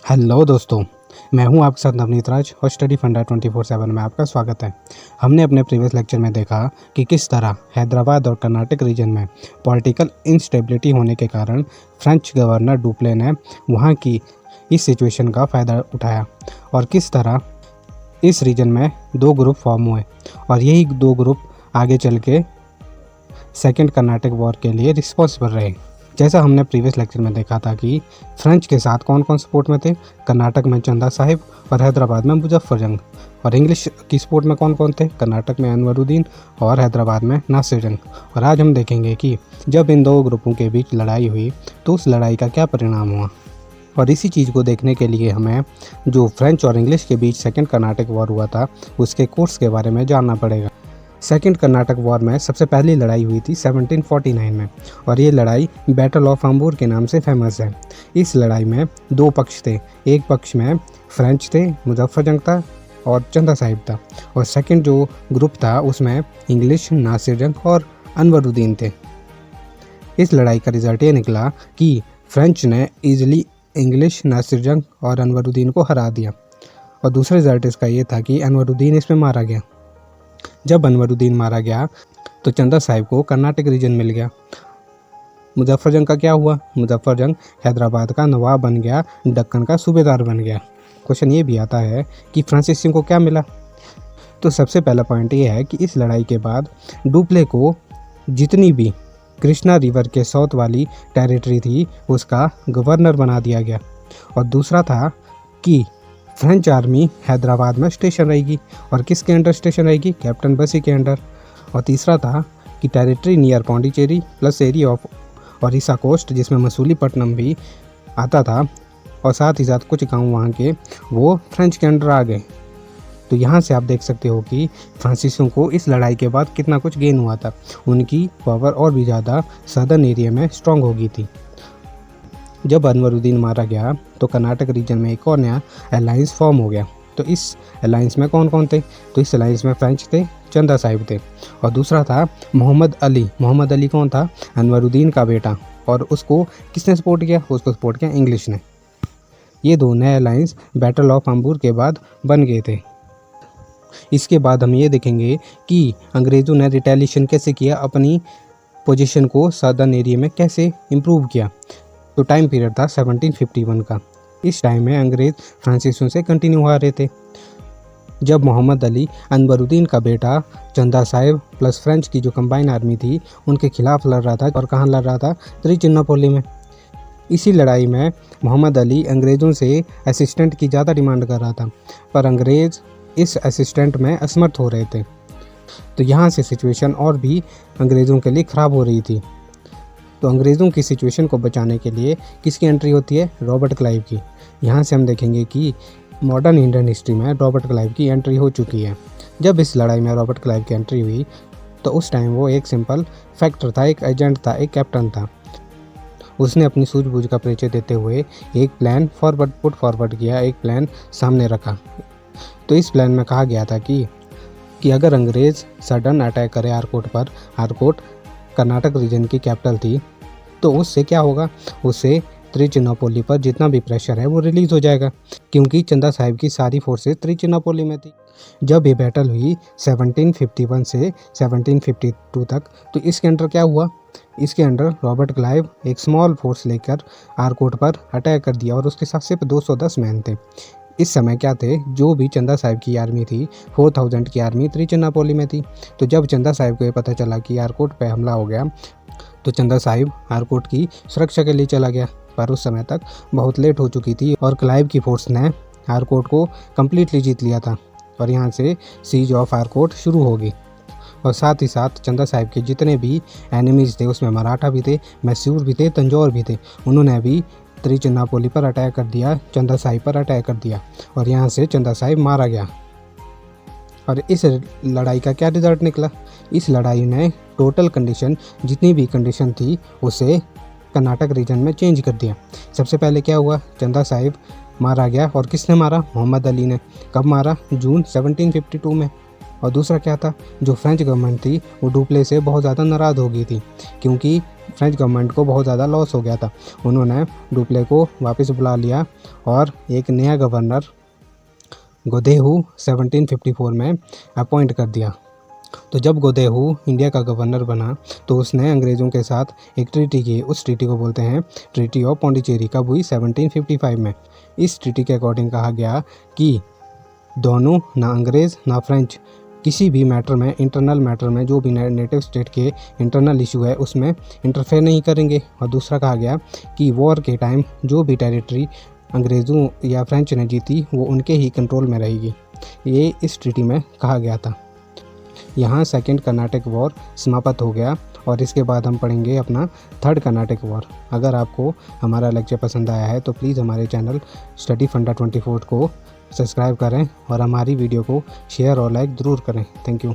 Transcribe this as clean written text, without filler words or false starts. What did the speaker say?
Hello दोस्तों, मैं हूं आपके साथ नवनीत राज और स्टडी फंडा 24/7 में आपका स्वागत है। हमने अपने प्रीवियस लेक्चर में देखा कि किस तरह हैदराबाद और कर्नाटक रीजन में पॉलिटिकल इंस्टेबिलिटी होने के कारण फ्रेंच गवर्नर डुप्ले ने वहां की इस सिचुएशन का फ़ायदा उठाया और किस तरह इस रीजन में दो ग्रुप फॉर्म हुए और यही दो ग्रुप आगे चल के सेकेंड कर्नाटक वॉर के लिए रिस्पॉन्सिबल रहे। जैसा हमने प्रीवियस लेक्चर में देखा था कि फ्रेंच के साथ कौन कौन सपोर्ट में थे, कर्नाटक में चंदा साहिब और हैदराबाद में मुजफ्फर जंग, और इंग्लिश की सपोर्ट में कौन कौन थे, कर्नाटक में अनवरुद्दीन और हैदराबाद में नासिर जंग। और आज हम देखेंगे कि जब इन दो ग्रुपों के बीच लड़ाई हुई तो उस लड़ाई का क्या परिणाम हुआ। और इसी चीज़ को देखने के लिए हमें जो फ्रेंच और इंग्लिश के बीच सेकेंड कर्नाटक वॉर हुआ था उसके कोर्स के बारे में जानना पड़ेगा। सेकेंड कर्नाटक वॉर में सबसे पहली लड़ाई हुई थी 1749 में और ये लड़ाई बैटल ऑफ अंबूर के नाम से फेमस है। इस लड़ाई में दो पक्ष थे, एक पक्ष में फ्रेंच थे, मुजफ्फर जंग था और चंदा साहिब था, और सेकंड जो ग्रुप था उसमें इंग्लिश, नासिर जंग और अनवरुद्दीन थे। इस लड़ाई का रिजल्ट ये निकला कि फ्रेंच ने ईजिली इंग्लिश, नासिर जंग और अनवरुद्दीन को हरा दिया, और दूसरा रिजल्ट इसका ये था कि अनवरुद्दीन इसमें मारा गया। जब अनवरुद्दीन मारा गया तो चंदा साहिब को कर्नाटक रीजन मिल गया। मुजफ्फर जंग का क्या हुआ? मुजफ्फर जंग हैदराबाद का नवाब बन गया, दक्कन का सूबेदार बन गया। क्वेश्चन ये भी आता है कि फ्रांसिस सिंह को क्या मिला? तो सबसे पहला पॉइंट ये है कि इस लड़ाई के बाद डुप्ले को जितनी भी कृष्णा रिवर के साउथ वाली टेरिटरी थी उसका गवर्नर बना दिया गया। और दूसरा था कि फ्रेंच आर्मी हैदराबाद में स्टेशन रहेगी, और किसके अंडर स्टेशन रहेगी? कैप्टन बसी के अंडर। और तीसरा था कि territory near Pondicherry plus area of Orissa coast जिसमें मसूलीपट्टनम भी आता था, और साथ ही साथ कुछ गांव वहाँ के वो फ्रेंच के अंडर आ गए। तो यहाँ से आप देख सकते हो कि फ्रांसीसियों को इस लड़ाई के बाद कितना कुछ गेन हुआ था। उनकी पावर और भी ज़्यादा सदर्न एरिया में स्ट्रॉन्ग हो गई थी। जब अनवरुद्दीन मारा गया तो कर्नाटक रीजन में एक और नया अलायंस फॉर्म हो गया। तो इस अलायंस में कौन कौन थे? तो इस अलायंस में फ्रेंच थे, चंदा साहिब थे, और दूसरा था मोहम्मद अली। मोहम्मद अली कौन था? अनवरुद्दीन का बेटा। और उसको किसने सपोर्ट किया? उसको सपोर्ट किया इंग्लिश ने। ये दो नए अलायंस बैटल ऑफ अंबूर के बाद बन गए थे। इसके बाद हम ये देखेंगे कि अंग्रेज़ों ने रिटेलिएशन कैसे किया, अपनी पोजीशन को सदर्न एरिया में कैसे इम्प्रूव किया। तो टाइम पीरियड था 1751 का। इस टाइम में अंग्रेज़ फ्रांसीसियों से कंटिन्यू आ रहे थे। जब मोहम्मद अली अनवरुद्दीन का बेटा चंदा साहिब प्लस फ्रेंच की जो कंबाइन आर्मी थी उनके खिलाफ लड़ रहा था, और कहाँ लड़ रहा था? त्रिचिन्नापोली में। इसी लड़ाई में मोहम्मद अली अंग्रेज़ों से असिस्टेंट की ज़्यादा डिमांड कर रहा था, पर अंग्रेज़ इस असिस्टेंट में असमर्थ हो रहे थे। तो यहाँ से सिचुएशन और भी अंग्रेज़ों के लिए ख़राब हो रही थी। तो अंग्रेज़ों की सिचुएशन को बचाने के लिए किसकी एंट्री होती है? रॉबर्ट क्लाइव की। यहाँ से हम देखेंगे कि मॉडर्न इंडियन हिस्ट्री में रॉबर्ट क्लाइव की एंट्री हो चुकी है। जब इस लड़ाई में रॉबर्ट क्लाइव की एंट्री हुई तो उस टाइम वो एक सिंपल फैक्टर था, एक एजेंट था, एक कैप्टन था। उसने अपनी सूझबूझ का परिचय देते हुए एक प्लान पुट फॉरवर्ड किया, एक प्लान सामने रखा। तो इस प्लान में कहा गया था कि अगर अंग्रेज़ सडन अटैक करे आरकोट पर, आरकोट कर्नाटक रीजन की कैपिटल थी, तो उससे क्या होगा? उससे त्रिचिन्नापोली पर जितना भी प्रेशर है वो रिलीज़ हो जाएगा, क्योंकि चंदा साहिब की सारी फोर्सेस त्रिचिन्नापोली में थी। जब ये बैटल हुई 1751 से 1752 तक, तो इसके अंडर क्या हुआ? इसके अंडर रॉबर्ट क्लाइव एक स्मॉल फोर्स लेकर आरकोट पर अटैक कर दिया, और उसके साथ सिर्फ 210 मैन थे। इस समय क्या थे? जो भी चंदा साहिब की आर्मी थी 4000 की आर्मी त्रिचिन्नापोली में थी। तो जब चंदा साहिब को ये पता चला कि आरकोट पे हमला हो गया तो चंदा साहिब आरकोट की सुरक्षा के लिए चला गया, पर उस समय तक बहुत लेट हो चुकी थी और क्लाइव की फोर्स ने आरकोट को कम्प्लीटली जीत लिया था, और यहाँ से सीज ऑफ आरकोट शुरू हो गई। और साथ ही साथ चंदा साहिब के जितने भी एनिमीज़ थे उसमें मराठा भी थे, मैसूर भी थे, तंजौर भी थे, उन्होंने भी त्रिचिन्नापोली पर अटैक कर दिया, चंदा साहिब पर अटैक कर दिया, और यहाँ से चंदा साहिब मारा गया। और इस लड़ाई का क्या रिजल्ट निकला? इस लड़ाई ने टोटल कंडीशन, जितनी भी कंडीशन थी, उसे कर्नाटक रीजन में चेंज कर दिया। सबसे पहले क्या हुआ? चंदा साहिब मारा गया, और किसने मारा? मोहम्मद अली ने। कब मारा? जून 1752 में। और दूसरा क्या था, जो फ्रेंच गवर्नमेंट थी वो डुप्ले से बहुत ज़्यादा नाराज़ हो गई थी, क्योंकि फ्रेंच गवर्नमेंट को बहुत ज़्यादा लॉस हो गया था। उन्होंने डुप्ले को वापस बुला लिया और एक नया गवर्नर गोदेहू 1754 में अपॉइंट कर दिया। तो जब गोदेहू इंडिया का गवर्नर बना तो उसने अंग्रेज़ों के साथ एक ट्रीटी की। उस ट्रीटी को बोलते हैं ट्रीटी ऑफ पौंडीचेरी। कब हुई? 1755 में। इस ट्रीटी के अकॉर्डिंग कहा गया कि दोनों, ना अंग्रेज़ ना फ्रेंच, किसी भी मैटर में, इंटरनल मैटर में, जो भी नेटिव स्टेट के इंटरनल इशू है उसमें इंटरफेयर नहीं करेंगे। और दूसरा कहा गया कि वॉर के टाइम जो भी टेरिटरी अंग्रेज़ों या फ्रेंच ने जीती वो उनके ही कंट्रोल में रहेगी। ये इस ट्रीटी में कहा गया था। यहाँ सेकंड कर्नाटक वॉर समाप्त हो गया और इसके बाद हम पढ़ेंगे अपना थर्ड कर्नाटक वॉर। अगर आपको हमारा लेक्चर पसंद आया है तो प्लीज़ हमारे चैनल स्टडी फंडा 24 को सब्सक्राइब करें और हमारी वीडियो को शेयर और लाइक ज़रूर करें। Thank you.